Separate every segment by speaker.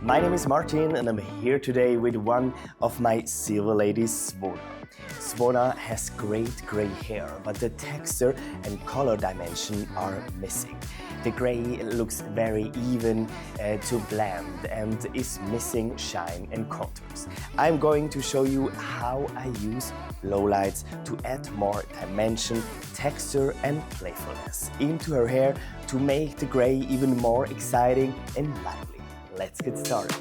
Speaker 1: My name is Martin and I'm here today with one of my Silver Lady Zvona. Zvona has great grey hair, but the texture and color dimension are missing. The grey looks very even to blend and is missing shine and contours. I'm going to show you how I use Lowlights to add more dimension, texture and playfulness into her hair to make the grey even more exciting and lively. Let's get started.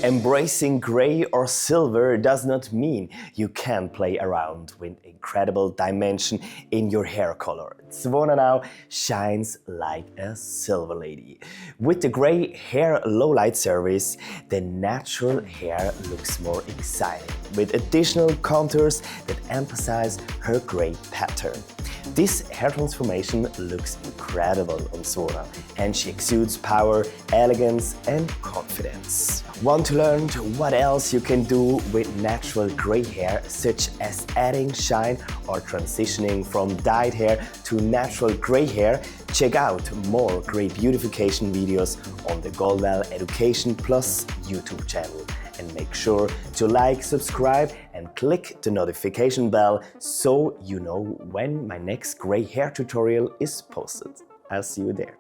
Speaker 1: Embracing grey or silver does not mean you can play around with incredible dimension in your hair color. Zvona now shines like a silver lady. With the grey hair lowlight service, the natural hair looks more exciting, with additional contours that emphasize her grey pattern. This hair transformation looks incredible on Zvona, and she exudes power, elegance and confidence. Want to learn what else you can do with natural grey hair, such as adding shine or transitioning from dyed hair to natural grey hair? Check out more grey beautification videos on the Goldwell Education Plus YouTube channel. And make sure to like, subscribe and click the notification bell so you know when my next grey hair tutorial is posted. I'll see you there.